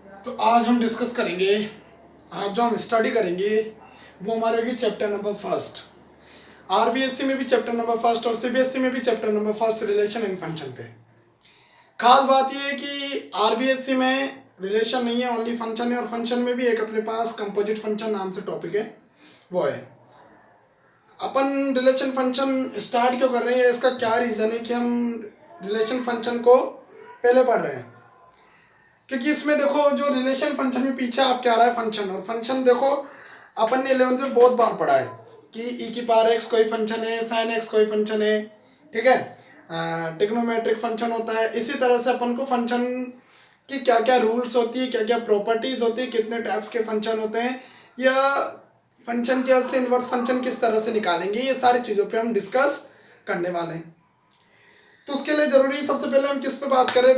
तो आज हम डिस्कस करेंगे, आज जो हम स्टडी करेंगे वो हमारे होगी चैप्टर नंबर फर्स्ट। आरबीएससी में भी चैप्टर नंबर फर्स्ट और सीबीएसई में भी chapter number first relation and function पे। खास बात ये है कि आरबीएससी में रिलेशन नहीं है, ओनली फंक्शन है, और फंक्शन में भी एक अपने पास कंपोजिट फंक्शन नाम से टॉपिक है, वो है। अपन रिलेशन फंक्शन स्टार्ट क्यों कर रहे हैं, इसका क्या रीज़न है कि हम रिलेशन फंक्शन को पहले पढ़ रहे हैं, क्योंकि इसमें देखो जो रिलेशन फंक्शन में पीछे आप क्या रहा है फंक्शन, और फंक्शन देखो अपन ने 11th में बहुत बार पढ़ा है कि ई की पावर एक्स कोई फंक्शन है, साइन एक्स कोई फंक्शन है, ठीक है। ट्रिग्नोमेट्रिक फंक्शन होता है। इसी तरह से अपन को फंक्शन की क्या क्या रूल्स होती है, क्या क्या प्रॉपर्टीज होती है, कितने टाइप्स के फंक्शन होते हैं, या फंक्शन की हेल्प से इनवर्स फंक्शन किस तरह से निकालेंगे, ये सारी चीज़ों पे हम डिस्कस करने वाले हैं। तो उसके लिए जरूरी सबसे पहले हम किस पे बात करें,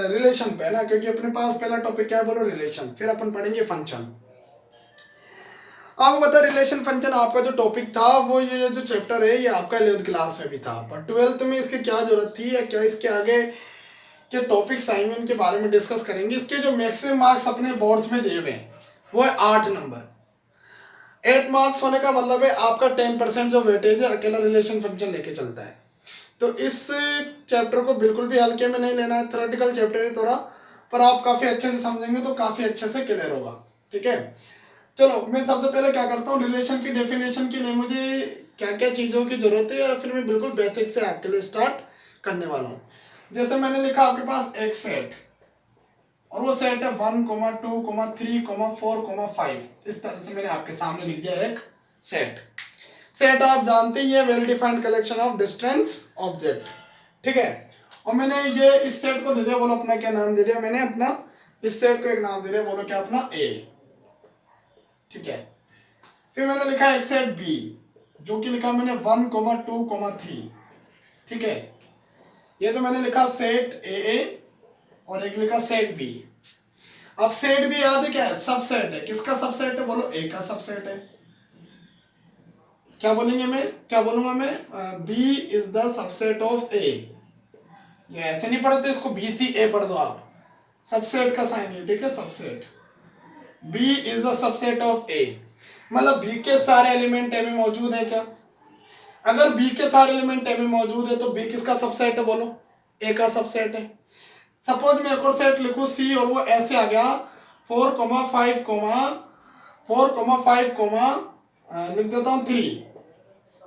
रिलेशन पे, है ना, क्योंकि अपने पास पहला टॉपिक क्या है, बोलो रिलेशन, फिर अपन पढ़ेंगे फंक्शन। आपको पता है रिलेशन फंक्शन आपका जो टॉपिक था वो ये जो चैप्टर है ये आपका 11th क्लास में भी था, पर 12th में इसकी क्या जरूरत थी, या क्या इसके आगे के टॉपिक्स आएंगे उनके बारे में डिस्कस करेंगे। इसके जो मैक्सिमम मार्क्स अपने बोर्ड्स में दिए हुए हैं वो है 8 नंबर। 8 मार्क्स होने का मतलब है आपका 10% जो वेटेज है अकेला रिलेशन फंक्शन लेके चलता है। तो इस चैप्टर को बिल्कुल भी हल्के में नहीं लेना है, थ्योरेटिकल चैप्टर है थोड़ा, पर आप काफ़ी अच्छे से समझेंगे तो काफ़ी अच्छे से क्लियर होगा, ठीक है। चलो मैं सबसे पहले क्या करता हूँ, रिलेशन की डेफिनेशन के लिए मुझे क्या क्या चीज़ों की ज़रूरत है, या फिर मैं बिल्कुल बेसिक से आपके लिए स्टार्ट करने वाला हूँ। जैसे मैंने लिखा आपके पास एक सेट, और वो सेट है 1, 2, 3, 4, 5। इस तरह से मैंने आपके सामने लिख दिया एक सेट। सेट आप जानते ही है, well defined collection of distance object, ठीक है। और मैंने ये इस सेट को दे दिया, बोलो अपना क्या नाम दे दिया मैंने, अपना इस सेट को एक नाम दे दिया, बोलो क्या, अपना ए, ठीक है। फिर मैंने लिखा एक सेट बी, जो कि लिखा मैंने 1, 2, 3, ठीक है। ये तो मैंने लिखा सेट ए, और एक लिखा सेट बी। अब सेट बी याद है क्या है, सबसेट है। किसका सबसेट है, बोलो ए का सबसेट है। क्या बोलेंगे मैं, क्या बोलूंगा मैं, B is the subset of A. ये ऐसे नहीं पढ़ते इसको, बी सी ए पढ़ दो आप, सबसेट का साइन है, ठीक है, subset. B is the subset of A, मतलब बी के सारे एलिमेंट ए में मौजूद है क्या। अगर बी के सारे एलिमेंट ए में मौजूद है तो बी किसका सबसेट है, बोलो ए का सबसेट है। सपोज मैं एक और सेट लिखूं सी, और वो ऐसे आ गया 4, 5, 4, 5, लिख देता हूँ 3।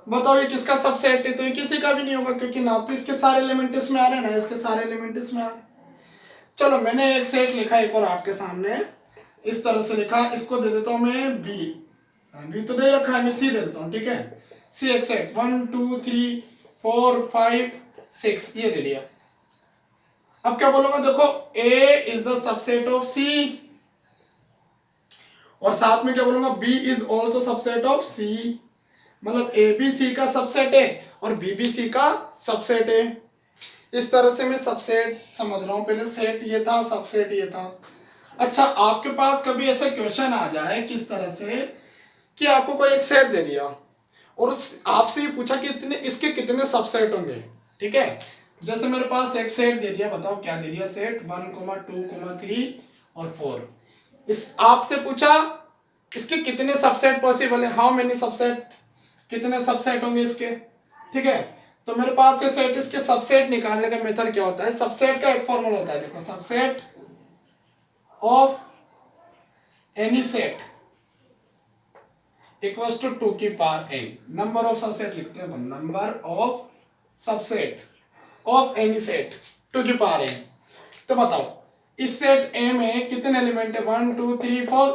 बताओ ये किसका सबसेट है, तो ये किसी का भी नहीं होगा, क्योंकि ना तो इसके सारे एलिमेंट इसमें आ रहे हैं, ना इसके सारे एलिमेंट इसमें आ रहे हैं। चलो मैंने एक सेट लिखा एक और आपके सामने, इस तरह से लिखा, इसको दे देता हूं मैं बी। बी तो दे रखा है, मैं सी दे देता हूँ, ठीक है। सी एक सेट 1, 2, 3, 4, 5, 6 ये दे दिया। अब क्या बोलूंगा, देखो A is the subset of C, और साथ में क्या बोलूंगा, B is also subset of C, मतलब ए बी सी का सबसेट है और बी बी सी का सबसेट है। इस तरह से मैं सबसेट समझ रहा हूँ, पहले सेट ये था, सबसेट ये था। अच्छा, आपके पास कभी ऐसा क्वेश्चन आ जाए किस तरह से कि आपको कोई एक सेट दे दिया और आपसे ये पूछा कि इतने इसके कितने सबसेट होंगे, ठीक है। जैसे मेरे पास एक सेट दे दिया, बताओ क्या दे दिया, सेट 1, 2, 3 और 4। इस आपसे पूछा इसके कितने सबसेट पॉसिबल है, हाउ मेनी सबसेट, कितने सबसेट होंगे इसके, ठीक है। तो मेरे पास ये सेट, इसके सबसेट निकालने का मेथड क्या होता है, सबसेट का एक फॉर्मूला होता है, देखो, subset of any set equals to 2 की power n। Number of subset लिखते हैं, number of subset of any set 2 की पावर n। तो बताओ इस सेट ए में कितने एलिमेंट है, 1, 2, 3, 4,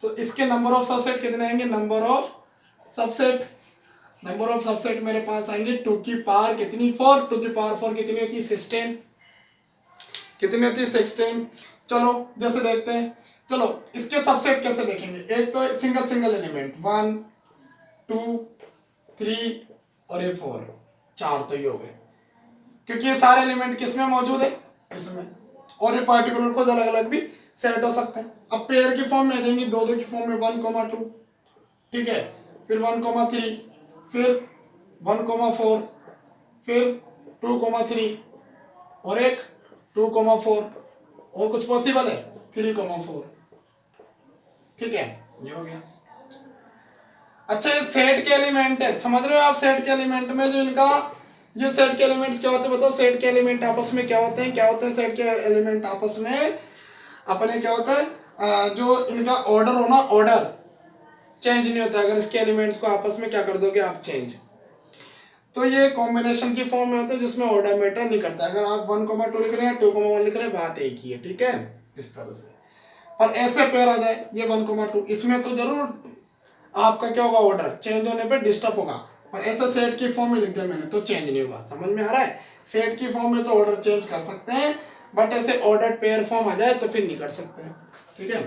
तो इसके नंबर ऑफ सबसेट कितने आएंगे, number of subset, number of subset मेरे पास आएंगे 2 की पावर कितनी, 4, 2 की पावर 4 कितनी होती है, 16, कितनी होती है, 16। चलो जैसे देखते हैं, चलो इसके सबसेट कैसे देखेंगे, एक तो सिंगल सिंगल एलिमेंट 1, 2, 3 और ये 4, 4 तो ये हो गए, क्योंकि ये सारे एलिमेंट किसमें मौजूद है, इसमें, और ये पार्टिकुलर को अलग अलग भी सेट हो सकते हैं। अब पेयर की फॉर्म में देंगे, दो दो की फॉर्म में 1, 2, ठीक है, फिर 1, 3, फिर 1, 4, फिर 2, 3 और एक 2, 4 और कुछ पॉसिबल है? 3,4। ठीक है, ये हो गया। अच्छा, ये सेट के एलिमेंट है, समझ रहे हो आप? सेट के एलिमेंट में जो इनका, ये सेट के एलिमेंट्स क्या होते हैं बताओ? सेट के एलिमेंट आपस में क्या होते हैं? क्या होते हैं सेट के एलिमेंट आपस में? अपने क्या होता है, जो इनका ऑर्डर हो ना, ऑर्डर चेंज नहीं होता अगर इसके एलिमेंट्स को आपस में क्या कर दोगे आप, चेंज। तो ये कॉम्बिनेशन की फॉर्म में होता है जिसमें ऑर्डर मैटर नहीं करता। अगर आप 1,2 लिख रहे हैं, 2,1 लिख रहे हैं, बात एक ही है। ठीक है, इस तरह से। और ऐसे पेयर आ जाए ये 1,2, इसमें तो जरूर आपका क्या होगा, ऑर्डर चेंज होने पे डिस्टर्ब होगा। पर ऐसा सेट की फॉर्म में लिख दिया मैंने तो चेंज नहीं होगा। समझ में आ रहा है? सेट की फॉर्म में तो ऑर्डर चेंज कर सकते हैं, बट ऐसे ऑर्डर पेयर फॉर्म आ जाए तो फिर नहीं कर सकते। ठीक है,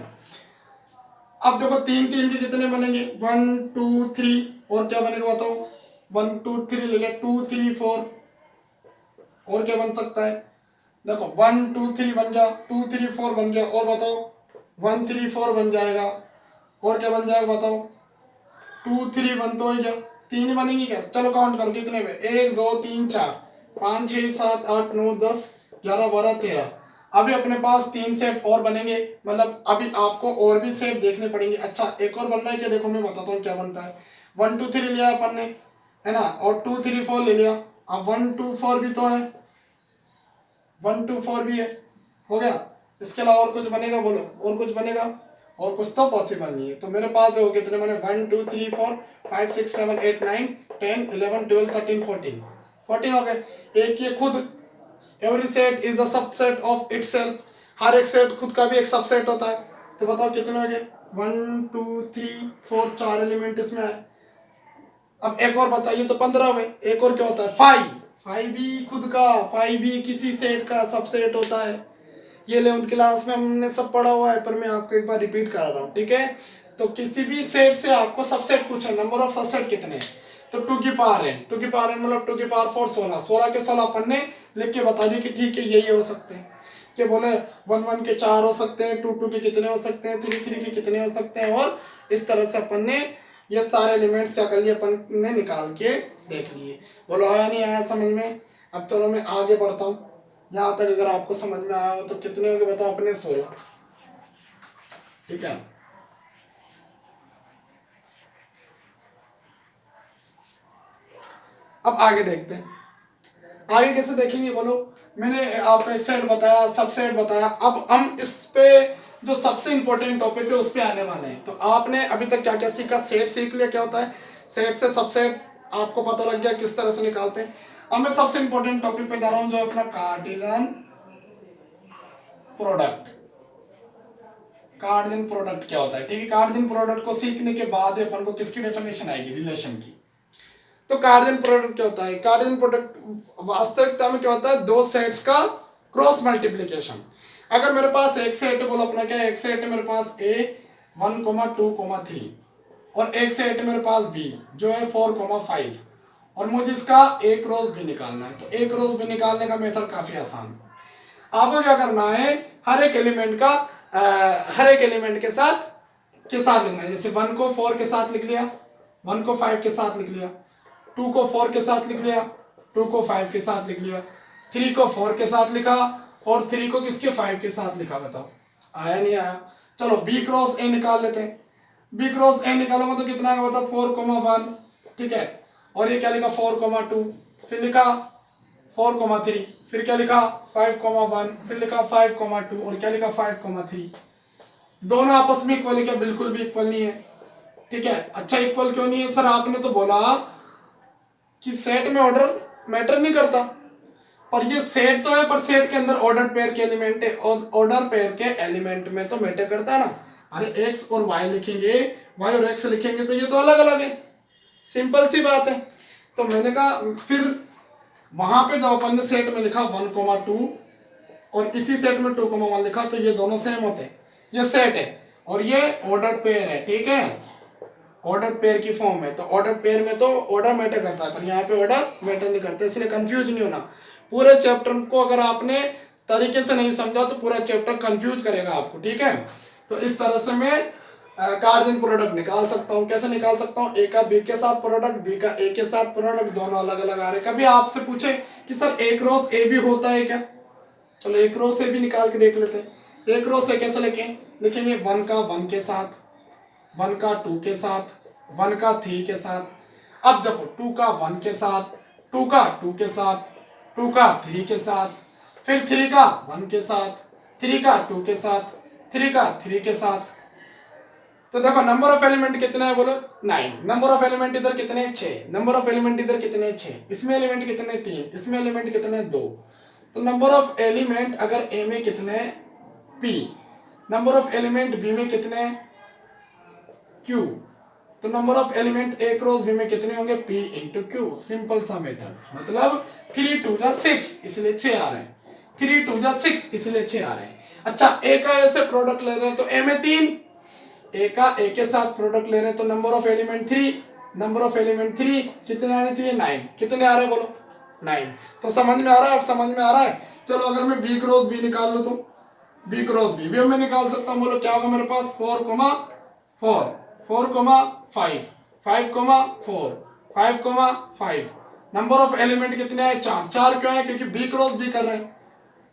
अब देखो 3 3 के कितने बनेंगे? 1 2 3। और क्या बनेगा बताओ? 1 2 3 ले ले, 2 3 4। और क्या बन सकता है? देखो 1 2 3 बन गया, 2 3 4 बन गया, और बताओ 1 3 4 बन जाएगा। और क्या बन जाएगा बताओ? 2 3 1 तो हो गया, 3 बनेंगी क्या? चलो काउंट करो कितने में, 1 2 3 4 5 6 7 8 9 10 11 12 13। अभी अपने पास 3 सेट और बनेंगे, मतलब अभी आपको और भी सेट देखने पड़ेंगे। अच्छा, एक और बन रहा है क्या? देखो मैं बताता हूँ क्या बनता है। 1 2 3 लिया अपन ने, है ना, और 2 3 4 ले लिया। अब 1 2 4 भी तो है, 1 2 4 भी है, हो गया। इसके अलावा और कुछ बनेगा? बोलो, और कुछ बनेगा? और कुछ तो पॉसिबल नहीं है। तो मेरे पास देखो कितने बने, 1 2 3 4 5 6 7 8 9 10 11 12 13 14 14 हो गए। एक ये खुद, every set is the subset of itself, हर एक सेट खुद का भी एक सबसेट होता है। तो बताओ कितने हो गए? 1 2 3 4, 4 एलिमेंट इसमें आए। अब एक और बचा, ये तो 15 में। एक और क्या होता है? 5। 5 भी खुद का, 5 भी किसी सेट का सबसेट होता है। ये 11th क्लास में हमने सब पढ़ा हुआ है, पर मैं आपको एक बार रिपीट करा रहा हूँ। ठीक है, तो किसी भी सेट से आपको सबसेट पूछा, नंबर ऑफ सबसेट कितने हैं, तो 2 की पावर n, 2 की पावर n मतलब 2 की पावर 4 16, 16 के 16 अपन ने लिख के बता दी कि ठीक है यही हो सकते हैं। कि बोले 1 1 के 4 हो सकते हैं, 2 2 के कितने हो सकते हैं, 3 3 के कितने हो सकते हैं, और इस तरह से अपन ने ये सारे एलिमेंट्स क्या कर लिए, अपन ने निकाल के देख लिए। बोलो आया नहीं आया समझ में? अब चलो मैं आगे बढ़ता हूँ। यहाँ तक अगर आपको समझ में आया हो तो कितने हो गए बताओ अपने? 16। ठीक है, अब आगे देखते हैं। आगे कैसे देखेंगे बोलो? मैंने आपको एक सेट बताया, सबसेट बताया। अब हम इस पे जो सबसे इंपॉर्टेंट टॉपिक है उस पे आने वाले हैं। तो आपने अभी तक क्या क्या सीखा? सेट सीख लिया क्या होता है, सेट से सबसेट आपको पता लग गया किस तरह से निकालते हैं। अब मैं सबसे इंपॉर्टेंट टॉपिक पे जा रहा हूँ, जो अपना कार्टेशियन प्रोडक्ट। कार्टेशियन प्रोडक्ट क्या होता है? ठीक है, कार्टेशियन प्रोडक्ट को सीखने के बाद अपन को किसकी डेफिनेशन आएगी? रिलेशन की। तो कार्टेशियन प्रोडक्ट क्या होता है? कार्टेशियन प्रोडक्ट वास्तविकता में क्या होता है? दो सेट्स का क्रॉस मल्टीप्लीकेशन। अगर मेरे पास एक सेट है, बोलो अपना क्या है? एक सेट है मेरे पास A 1 2 3, और एक सेट है मेरे पास B जो है 4 5, और मुझे इसका A क्रॉस B निकालना है। तो A क्रॉस B निकालने का मेथड काफी आसान है। आपको क्या करना है? हर एक एलिमेंट का हर एक एलिमेंट के साथ लिखना है। जैसे 1 को 4 के साथ लिख लिया, 1 को 5 के साथ लिख लिया, 2 को 4 के साथ लिख लिया, 2 को 5 के साथ लिख लिया, 3 को 4 के साथ लिखा, और 3 को किसके 5 के साथ लिखा? बताओ आया नहीं आया? चलो B क्रॉस A निकाल लेते हैं। B क्रॉस A निकालूंगा तो कितना आएगा बताओ? 4 1। ठीक है, और ये क्या लिखा? 4 2, फिर लिखा 4 3, फिर क्या लिखा? 5 1, फिर लिखा 5 2, और क्या लिखा? 5 3। दोनों आपस में इक्वल है क्या? बिल्कुल भी इक्वल नहीं है। ठीक है, अच्छा इक्वल क्यों नहीं है सर? आपने तो बोला कि सेट में ऑर्डर मैटर नहीं करता, पर ये सेट तो है, पर सेट के अंदर ऑर्डर पेयर के एलिमेंट है, और ऑर्डर पेयर के एलिमेंट में तो मैटर करता है ना। अरे एक्स और वाई लिखेंगे, वाई और एक्स लिखेंगे तो ये तो अलग अलग है, सिंपल सी बात है। तो मैंने कहा फिर वहां पे जब अपन ने सेट में लिखा 1 2, और इसी सेट में 2 1 लिखा, तो ये दोनों सेम होते हैं। ये सेट है और ये ऑर्डर पेयर है। ठीक है, ऑर्डर पेयर की फॉर्म है, तो ऑर्डर पेयर में तो ऑर्डर मैटर करता है, पर यहाँ पे ऑर्डर मैटर नहीं करता, इसलिए कंफ्यूज नहीं होना। पूरे चैप्टर को अगर आपने तरीके से नहीं समझा तो पूरा चैप्टर कंफ्यूज करेगा आपको। ठीक है, तो इस तरह से मैं कार्टेशियन प्रोडक्ट निकाल सकता हूँ। कैसे निकाल सकता हूँ? ए का बी के साथ प्रोडक्ट, बी का ए के साथ प्रोडक्ट, दोनों अलग अलग आ रहे। कभी आपसे पूछे कि सर ए क्रॉस ए भी होता है क्या? चलो ए क्रॉस ए भी निकाल के देख लेते हैं। एक रो से कैसे लिखेंगे 1 का 1 के साथ, 1 का 2 के साथ, 1 का 3 के साथ। अब देखो 2 का 1 के साथ, 2 का 2 के साथ, 2 का 3 के साथ, फिर 3 का 1 के साथ, 3 का 2 के साथ, 3 का 3 के साथ। तो देखो नंबर ऑफ एलिमेंट कितने हैं बोलो 9। नंबर ऑफ एलिमेंट इधर कितने 6, नंबर ऑफ एलिमेंट इधर कितने 6, इसमें एलिमेंट कितने 3, इसमें एलिमेंट कितने 2। तो नंबर ऑफ एलिमेंट अगर ए में कितने p, number of element B में कितने q, तो number of element A cross B में कितने होंगे p इंटू क्यू। सिंपल सा मेथड, मतलब 3 2 जा 6 इसलिए 6 आ रहे हैं, 3 2 जा 6 इसलिए 6 आ रहे हैं। अच्छा ए का ए से प्रोडक्ट ले रहे हैं तो ए में 3, ए का ए के साथ प्रोडक्ट ले रहे हैं तो number of element 3, number of element 3 कितने आने चाहिए 9, कितने आ रहे हैं बोलो 9। तो समझ में आ रहा है, अब समझ में आ रहा है। चलो अगर मैं बी क्रॉस बी निकाल लूँ तो बी क्रॉस बी भी मैं निकाल सकता हूँ। बोलो क्या होगा मेरे पास 4 4 4 5 5 4 5 5। नंबर ऑफ एलिमेंट कितने हैं 4, 4 क्यों है क्योंकि बी क्रॉस बी कर रहे हैं।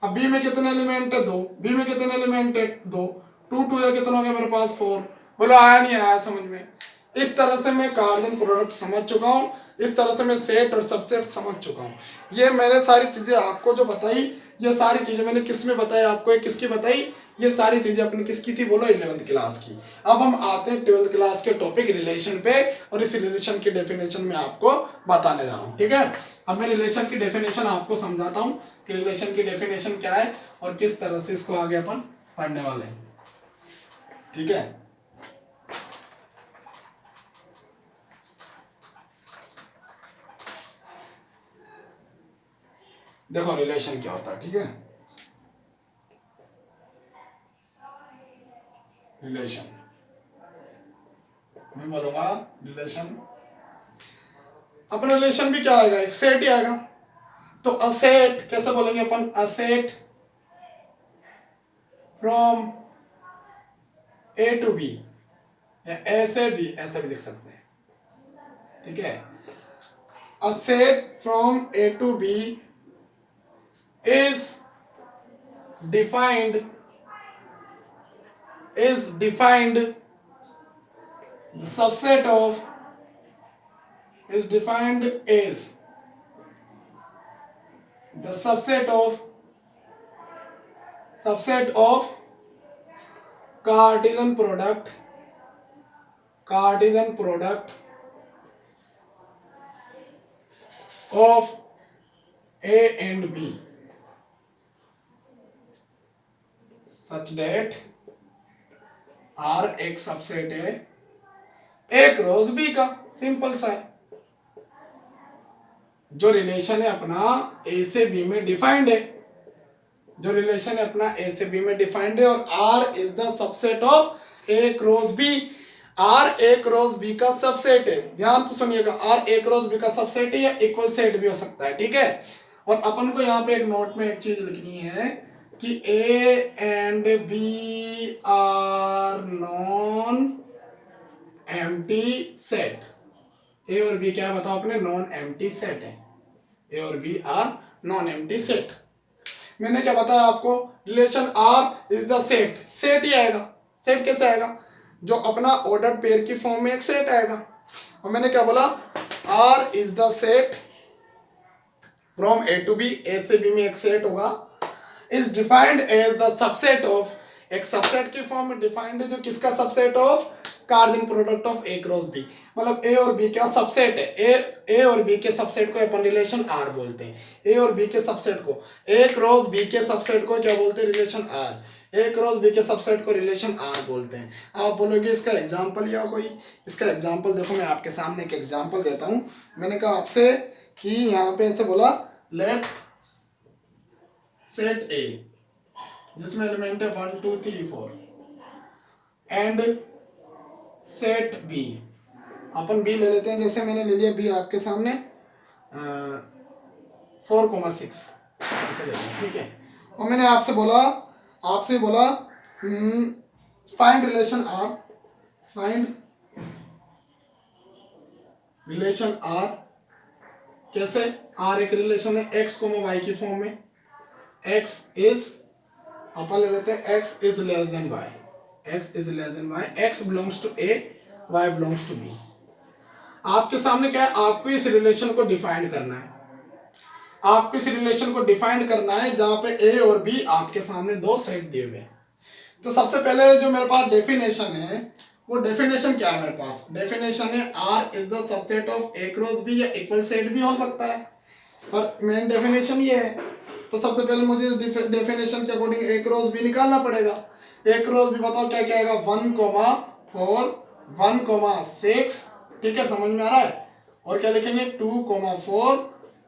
अब बी में कितने एलिमेंट है 2, बी में कितने एलिमेंट है 2, 2 2 या कितना हो गया मेरे पास 4। बोलो आया नहीं आया समझ में। इस तरह से मैं कार्बन प्रोडक्ट समझ चुका हूँ, इस तरह से मैं सेट और सबसेट समझ चुका हूँ। ये मैंने सारी चीजें आपको जो बताई, ये सारी चीजें मैंने किस में बताई आपको, ये किसकी बताई, ये सारी चीजें अपनी किसकी थी बोलो 11th क्लास की। अब हम आते हैं 12th क्लास के टॉपिक रिलेशन पे, और इस रिलेशन की डेफिनेशन में आपको बताने जा रहा हूँ। ठीक है, अब मैं रिलेशन की डेफिनेशन आपको समझाता हूँ कि रिलेशन की डेफिनेशन क्या है और किस तरह से इसको आगे अपन पढ़ने वाले हैं। ठीक है, देखो रिलेशन क्या होता है। ठीक है, रिलेशन मैं बोलूंगा रिलेशन, अपना रिलेशन भी क्या आएगा एक सेट ही आएगा। तो असेट कैसे बोलेंगे अपन, a set from A to B, या ऐसे भी ऐसे भी लिख सकते हैं। ठीक है, a set from A to B is defined the subset of is defined as the subset of Cartesian product of A and B such that R एक सबसेट है ए क्रॉस बी का। सिंपल सा है, जो रिलेशन है अपना ए से बी में डिफाइंड है, जो रिलेशन है अपना ए से बी में डिफाइंड है, और R is the subset of A cross B. R A cross B का सबसेट है, ध्यान से सुनिएगा, आर ए क्रॉस बी का सबसेट है या इक्वल सेट भी हो सकता है। ठीक है, और अपन को यहाँ पे एक नोट में एक चीज लिखनी है कि A and B are non empty set. A और बी क्या है बताओ अपने, नॉन एम्प्टी सेट है। ए और B are non empty set. मैंने क्या बताया आपको, relation R is the set, set ही आएगा। सेट कैसे आएगा, जो अपना ऑर्डर पेयर की फॉर्म में एक सेट आएगा। और मैंने क्या बोला, R is the set from A to B, A से बी में एक सेट होगा, is defined as the subset of, एक सबसेट की फॉर्म में डिफाइंड है जो किसका subset of, Cartesian product of A cross B. मतलब ए और बी का सबसेट है, ए और बी के सबसेट को अपन रिलेशन आर बोलते हैं। ए और बी के सबसेट को, ए क्रॉस बी के सबसेट को क्या बोलते हैं, relation R. A cross B के सबसेट को रिलेशन आर बोलते हैं। आप बोलोगे इसका एग्जांपल या कोई, इसका एग्जांपल देखो मैं आपके सामने एक एग्जांपल देता हूं। मैंने कहा आपसे कि यहाँ पे ऐसे बोला, लेट सेट ए जिसमें एलिमेंट है 1 2 3 4 एंड सेट बी, अपन बी ले लेते हैं, जैसे मैंने ले लिया बी आपके सामने 4,6 ऐसे ले लिया। ठीक है, और मैंने आपसे बोला find relation R, find relation R. कैसे, आर एक रिलेशन है एक्स को वाई की फॉर्म में, एक्स इज अपन ले लेते हैं x इज लेस देन y, x इज less than y, x belongs to a, y belongs to b। आपके सामने क्या है, आपको इस रिलेशन को डिफाइन करना है, आपको इस रिलेशन को डिफाइन करना है जहां पे a और b आपके सामने दो सेट दिए हुए हैं। तो सबसे पहले जो मेरे पास डेफिनेशन है, वो डेफिनेशन क्या है, मेरे पास डेफिनेशन है R is the subset of A cross B, या इक्वल सेट भी हो सकता है, पर मेन डेफिनेशन ये है। तो सबसे पहले मुझे इस डेफिनेशन के अकॉर्डिंग A क्रॉस B निकालना पड़ेगा। A क्रॉस B बताओ क्या क्या आएगा, 1,4 1,6, ठीक है, समझ में आ रहा है। और क्या लिखेंगे 2,4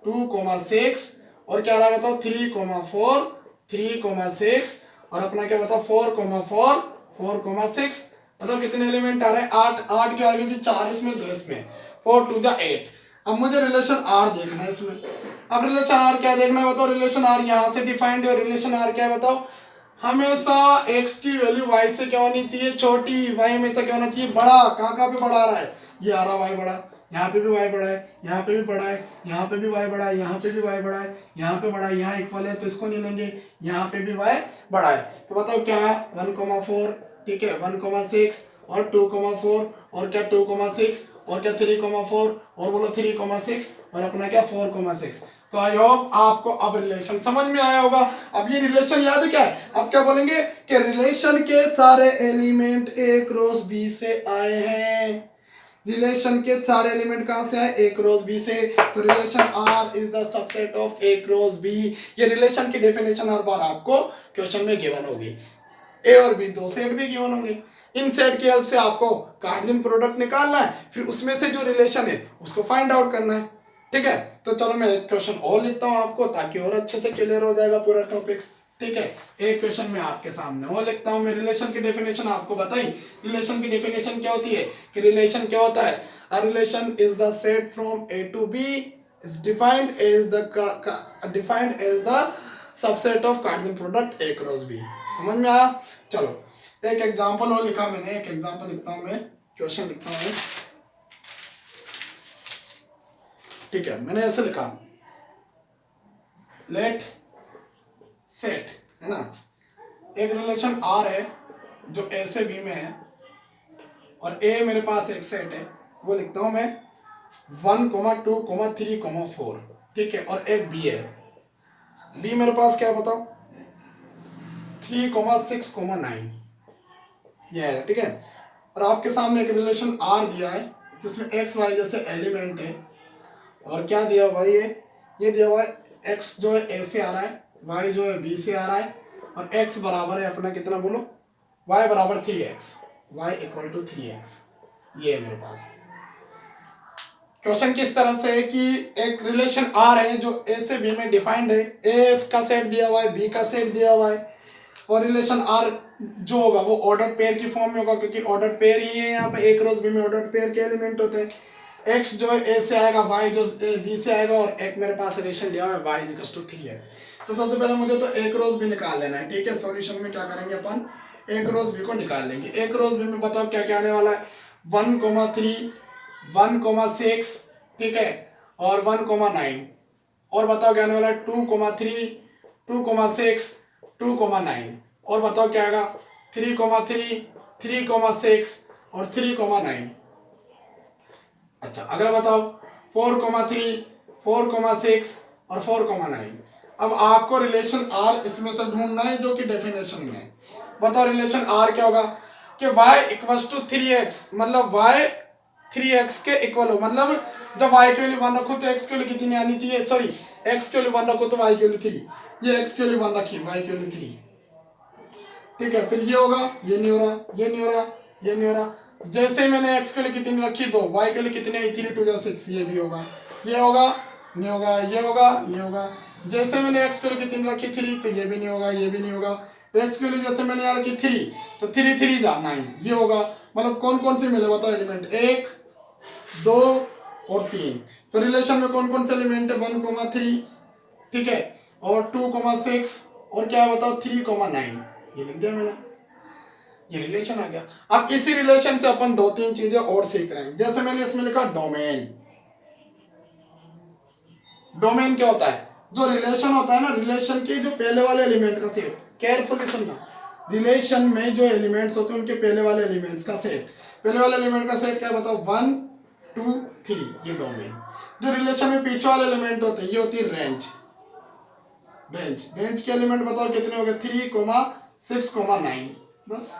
2,6, और क्या आ रहा है बताओ 3,4 3,6, और अपना क्या बताओ 4,4 4,6। मतलब कितने एलिमेंट आ रहे हैं, 8 क्यों आ रहे हैं, क्योंकि 4 इसमें 2 इसमें, 4 2 जा 8। अब मुझे रिलेशन आर देखना है इसमें। अब रिलेशन आर क्या देखना है बताओ, रिलेशन आर यहाँ से डिफाइंड है, और रिलेशन आर क्या है बताओ, हमेशा x की वैल्यू y से क्या होनी चाहिए, छोटी, y हमेशा क्या होना चाहिए, बड़ा। कहाँ पे बड़ा आ रहा है, ये आ रहा y बड़ा, यहाँ पे भी y बड़ा है, यहाँ पे भी बड़ा है, यहाँ पे भी y बड़ा है, यहाँ पे भी y बड़ा है, यहाँ पे बड़ा है, यहाँ इक्वल है तो इसको नहीं लेंगे, यहाँ पे भी y बड़ा है। तो बताओ क्या है 1,4, ठीक है, 1,6 और 2,4, और क्या 2,6, और क्या 3,4, और बोलो 3,6, और अपना क्या 4,6। तो आई होप आपको अब रिलेशन समझ में आया होगा। अब ये रिलेशन याद है क्या है, अब क्या बोलेंगे कि रिलेशन के सारे एलिमेंट ए क्रॉस बी से आए हैं। रिलेशन के सारे एलिमेंट कहां से आए, ए क्रॉस बी से। तो relation R is the subset of A cross B. ये रिलेशन की डेफिनेशन हर बार आपको क्वेश्चन में गिवन होगी। ए और बी दो सेट भी गिवन होंगे, इन सेट की हेल्प से आपको कार्टेशियन प्रोडक्ट निकालना है, फिर उसमें से जो रिलेशन है उसको फाइंड आउट करना है, ठीक है। तो चलो मैं एक क्वेश्चन और लिखता हूं आपको, ताकि और अच्छे से क्लियर हो जाएगा पूरा टॉपिक, ठीक है। एक क्वेश्चन मैं आपके सामने और लिखता हूं। मैं रिलेशन की डेफिनेशन आपको बताई। रिलेशन की डेफिनेशन क्या होती है, कि रिलेशन क्या होता है, a relation is the set from A to B is defined as the subset of Cartesian product A cross B. समझ में आया। चलो एक एग्जांपल और लिखा मैंने, एक एग्जांपल लिखता हूं मैं, क्वेश्चन लिखता हूं मैं, ठीक है। मैंने ऐसे लिखा, लेट सेट, है ना, एक रिलेशन आर है जो ए से बी में है, और ए मेरे पास एक सेट है, वो लिखता हूं मैं 1, 2, 3, 4, ठीक है। और एक बी है, बी मेरे पास क्या है बताओ 3, 6, 9, ये है, ठीक है। और आपके सामने एक रिलेशन आर दिया है जिसमें एक्स वाई जैसे एलिमेंट है, और क्या दिया हुआ है, ये दिया हुआ है एक्स जो है ए से आ रहा है, वाई जो है बी से आ रहा है, और एक्स बराबर है अपना कितना बोलो, वाई बराबर 3x, Y equal to 3x। ये है मेरे पास क्वेश्चन किस तरह से है कि एक रिलेशन आर है जो ए से बी में डिफाइंड है, ए का सेट दिया हुआ है, बी का सेट दिया हुआ है, और रिलेशन आर जो होगा वो ऑर्डर पेयर की फॉर्म में होगा, क्योंकि ऑर्डर पेयर ही है यहाँ पे, ए क्रॉस बी में ऑर्डर पेयर के एलिमेंट होते हैं। एक्स जो है ए से आएगा, वाई जो बी से आएगा, और एक मेरे पास रिलेशन दिया हुआ है वाई इक्वल टू 3 है। तो सबसे पहले मुझे तो ए क्रॉस बी निकाल लेना है, ठीक है। सॉल्यूशन में क्या करेंगे अपन, ए क्रॉस बी को निकाल लेंगे। ए क्रॉस बी में बताओ क्या क्या आने वाला है, 1,3 1,6, ठीक है, और 1,9, और बताओ क्या आने वाला है 2,3 2,6 2,9, और बताओ क्या आएगा 3,3 3,6 और 3,9। अच्छा अगर बताओ 4,3 4,6 और 4,9। अब आपको रिलेशन आर इसमें से ढूंढना है जो कि डेफिनेशन में है। बताओ रिलेशन आर क्या होगा, कि y इक्वल टू 3x, मतलब y 3x के इक्वल हो, मतलब जब y की वैल्यू 1 रखो तो x की वैल्यू कितनी आनी चाहिए, सॉरी x की वैल्यू 1 रखो तो y की वैल्यू 3, ये x की वैल्यू 1 रखी, y की वैल्यू 3, ठीक है। फिर ये होगा, ये नहीं हो रहा, ये नहीं हो रहा, ये नहीं हो रहा। जैसे मैंने x के लिए कितनी रखी 2, y के लिए कितने 3 2 6, ये भी होगा, ये होगा, नहीं होगा, ये होगा, ये होगा। जैसे मैंने x के लिए कितनी रखी 3, तो ये भी नहीं होगा, ये भी नहीं होगा। तो x के लिए जैसे मैंने यहाँ रखी 3, तो 3 3 जा 9, ये होगा। मतलब कौन कौन से मिले बताओ एलिमेंट, 1 2 और 3। तो रिलेशन में कौन कौन से एलिमेंट है, 1,3, ठीक है, और 2,6, और क्या बताओ 3,9, ये लिख दिया मैंने, ये रिलेशन आ गया। अब इसी रिलेशन से अपन 2-3 चीजें और सीख रहे हैं। जैसे मैंने इसमें लिखा डोमेन। डोमेन क्या होता है, जो रिलेशन होता है ना, रिलेशन के जो पहले वाले एलिमेंट का सेट, केयरफुली सुनना, रिलेशन में जो एलिमेंट्स होते हैं उनके पहले वाले एलिमेंट्स का सेट, पहले वाले एलिमेंट का सेट क्या बताओ 1 2 3, ये डोमेन। जो रिलेशन में पीछे वाले एलिमेंट होते हैं ये होती है रेंज। रेंज के एलिमेंट बताओ कितने हो गए 3, 6, 9, बस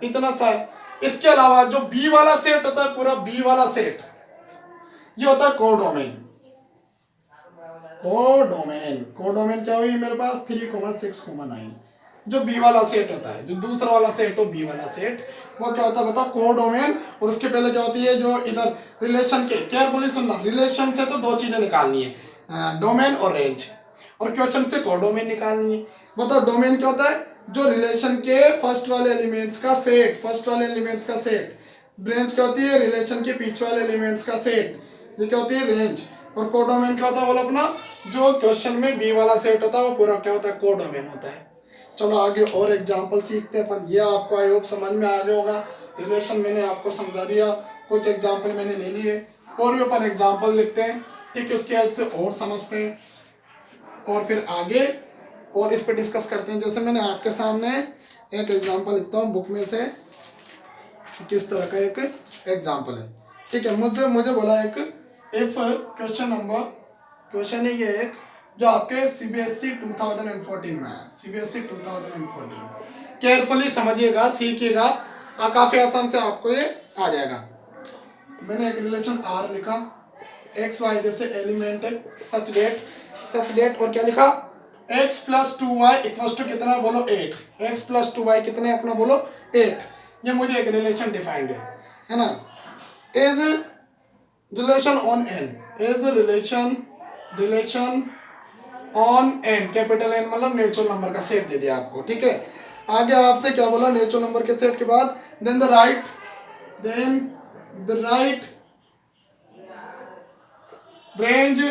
इतना सा है। इसके अलावा जो बी वाला सेट होता है, पूरा बी वाला सेट, ये होता है कोडोमेन। कोडोमेन क्या हुई मेरे पास 3, 6, 9। जो बी वाला सेट होता है, जो दूसरा वाला सेट हो बी वाला सेट, वो क्या होता है बताओ कोडोमेन। और उसके पहले क्या होती है जो इधर रिलेशन के, केयरफुली सुनना, रिलेशन से तो दो चीजें निकालनी है, डोमेन और रेंज, और क्वेश्चन से कोडोमेन निकालनी है। बताओ डोमेन क्या होता है, जो रिलेशन के फर्स्ट वाले एलिमेंट्स का सेट, रेंज क्या होती है रिलेशन के पीछे वाले एलिमेंट्स का सेट, ये क्या होती है रेंज। और कोडोमेन क्या होता है बोलो अपना, जो क्वेश्चन में बी वाला सेट होता है वो पूरा क्या होता है कोडोमेन होता है। चलो आगे और एग्जांपल सीखते हैं अपन। ये आपको आई होप समझ में आ गया होगा, रिलेशन मैंने आपको समझा दिया, कुछ एग्जांपल मैंने ले लिए, और भी अपन एग्जांपल लिखते हैं, ठीक है, उसकी हेल्प से और समझते हैं और फिर आगे और इस पर डिस्कस करते हैं। जैसे मैंने आपके सामने एक एग्जांपल लिखता हूँ बुक में से, किस तरह का एक एग्जांपल है, ठीक है। मुझे बोला एक इफ क्वेश्चन है ये एक, जो आपके सीबीएसई 2014 में है, सीबीएसई 2014। केयरफुली समझिएगा, सीखिएगा, काफी आसान से आपको ये आ जाएगा। मैंने एक रिलेशन आर लिखा, एक्स वाई जैसे एलिमेंट है, सच डेट और क्या लिखा x + 2y इक्वल्स टू कितना बोलो 8, x + 2y कितने अपना बोलो 8। ये मुझे एक रिलेशन डिफाइंड है ना, is relation on n, is relation on n, capital N मतलब नेचुरल नंबर का सेट दे दिया आपको, ठीक है। आगे आपसे क्या बोला, नेचुरल नंबर के सेट के बाद then the right range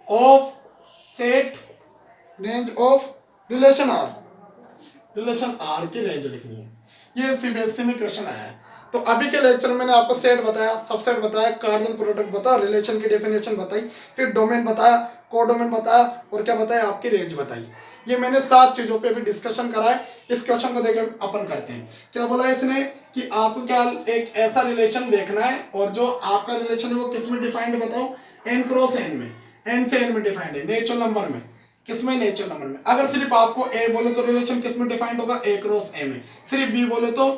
of set, range of relation R की रेंज लिखनी है। ये सीबीएसई में क्वेश्चन आया है। तो अभी के लेक्चर में मैंने आपको सेट बताया, सबसेट बताया, कार्डियल प्रोडक्ट बताया, रिलेशन की डेफिनेशन बताई, फिर डोमेन बताया, कोडोमेन बताया, और क्या बताया आपकी रेंज बताई। ये मैंने 7 चीजों पे भी डिस्कशन करा है। इस क्वेश्चन को देकर अपन करते हैं। क्या बोला इसने कि आपको क्या एक ऐसा रिलेशन देखना है, और जो आपका रिलेशन है वो किस में डिफाइंड बताओ, n क्रॉस n में, n से n में डिफाइंड है, नेचुरल नंबर में, किसमें नेचुरल नंबर में। अगर सिर्फ आपको a बोले तो रिलेशन किस में डिफाइंड होगा, a क्रॉस a में। सिर्फ b बोले तो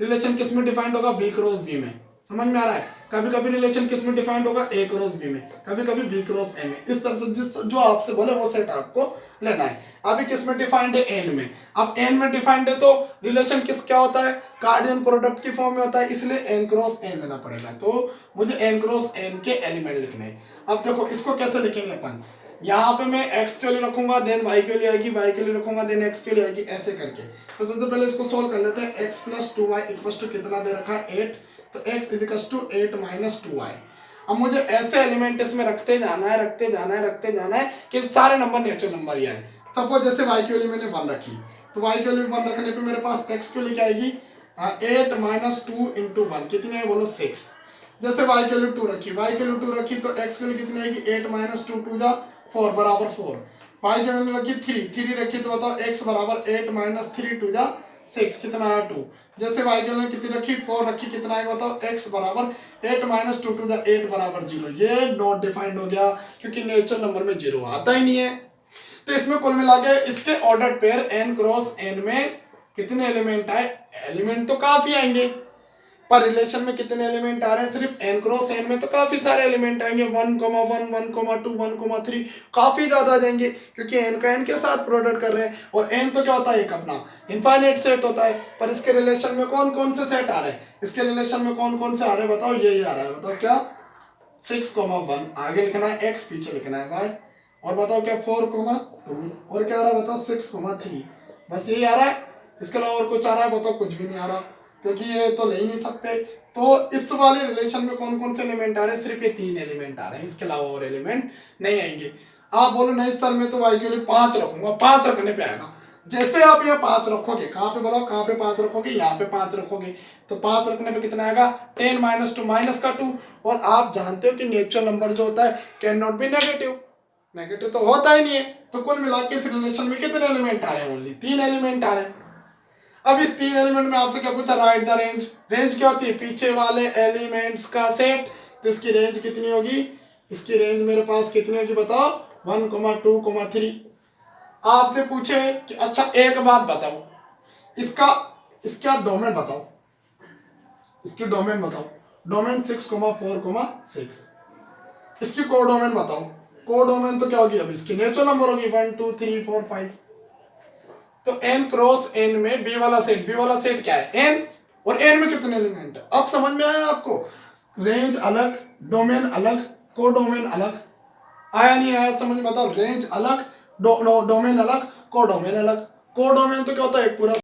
रिलेशन किस में डिफाइंड होगा, b क्रॉस b में। समझ में आ रहा है। कभी कभी रिलेशन किस में डिफाइंड होगा, a क्रॉस b में, कभी कभी b क्रॉस a में। इस तरह से जिस जो आपसे बोले वो सेट आपको लेना है। अभी किस में डिफाइंड है, n में। अब n में डिफाइंड है तो रिलेशन किस क्या होता है, कार्डियल प्रोडक्ट की फॉर्म में होता है, इसलिए n क्रॉस n लेना पड़ेगा। तो मुझे n क्रॉस n के एलिमेंट लिखने हैं। अब देखो इसको कैसे लिखेंगे अपन, यहाँ पे मैं x के लिए रखूंगा, देन y के लिए आएगी, y के लिए रखूंगा, देन x के लिए आएगी, ऐसे करके। तो सबसे पहले इसको सोल्व कर लेते हैं। x + 2y इक्वल्स टू कितना दे रखा है 8, तो x इक्वल्स टू 8 - 2y। अब मुझे ऐसे एलिमेंट इसमें रखते जाना है कि सारे नंबर नेचुरल नंबर ही आए। सपोज जैसे y के लिए मैंने 1 रखी, तो y के लिए 1 रखने पे मेरे पास x के लिए क्या आएगी 8 - 2 × 1 कितनी है बोलो 6। जैसे y के लिए 2 रखी, तो x के लिए कितनी आएगी 8 - 2 2 जा 4 बराबर 4। y के लिए रखी 3 रखी, तो बताओ x बराबर 8 - 3 2 जा 6 कितना है 2। जैसे y के लिए कितनी रखी 4 रखी, कितना है बताओ x बराबर 8 - 2 2 जा 8 बराबर 0। ये नॉट डिफाइंड हो गया क्योंकि नेचुरल नंबर में 0 आता ही नहीं है। तो इसमें कुल मिला के इसके order pair n cross n में कितने एलिमेंट आए, एलिमेंट तो काफी आएंगे, पर रिलेशन में कितने एलिमेंट आ रहे हैं, सिर्फ n क्रॉस n में तो काफी सारे एलिमेंट आएंगे, 1, 1, 1, 2, 1, 3, काफी ज्यादा आ जाएंगे क्योंकि n का n के साथ प्रोडक्ट कर रहे हैं। और n तो क्या होता है एक अपना इनफाइनाइट सेट होता है, पर इसके रिलेशन में कौन कौन से सेट आ रहे हैं, इसके रिलेशन में कौन कौन से आ रहे हैं बताओ, ये आ रहा है, बताओ क्या 6, 1 आगे लिखना है, x पीछे लिखना है y, और बताओ क्या 4, 2 और क्या आ रहा है बताओ 6, 3, बस यही आ रहा है। इसके अलावा और कुछ आ रहा है बताओ, कुछ भी नहीं आ रहा क्योंकि ये तो ले ही नहीं सकते। तो इस वाले रिलेशन में कौन कौन से एलिमेंट आ रहे हैं, सिर्फ ये 3 एलिमेंट आ रहे हैं, इसके अलावा और एलिमेंट नहीं आएंगे। आप बोलो नहीं सर मैं तो y के लिए 5 रखूंगा, 5 रखने पे आएगा। जैसे आप यहाँ 5 रखोगे, कहाँ पे बोलो, कहाँ पे 5 रखोगे, यहाँ पे 5 रखोगे, तो 5 रखने पे कितना आएगा 10 - 2 -2। और आप जानते हो कि नेचुरल नंबर जो होता है can not be negative, negative तो होता ही नहीं है। तो कुल मिला के इस रिलेशन में कितने एलिमेंट आ रहे हैं? ओनली 3 एलिमेंट आ रहे हैं। अब इस 3 एलिमेंट में आपसे क्या पूछा? Right the range. रेंज क्या होती है? पीछे वाले एलिमेंट्स का सेट। तो इसकी रेंज कितनी होगी? इसकी रेंज मेरे पास कितनी होगी बताओ? 1, 2, 3। आपसे पूछे कि अच्छा एक बात बताओ, इसका डोमेन बताओ, इसकी डोमेन बताओ। डोमेन 6, 4, 6। इसकी कोडोमेन बताओ। कोडोमेन तो क्या होगी? अब इसकी नेचुरल नंबर होगी 1, 2, 3, 4, 5। तो n क्रॉस n में बी वाला सेट क्या है? n। और n में कितने एलिमेंट है? अब समझ में आया आपको? रेंज अलग, डोमेन अलग, कोडोमेन अलग। आया नहीं आया समझ में? बताओ। रेंज अलग, डोमेन अलग, कोडोमेन अलग। कोडोमेन तो क्या होता है? एक पूरा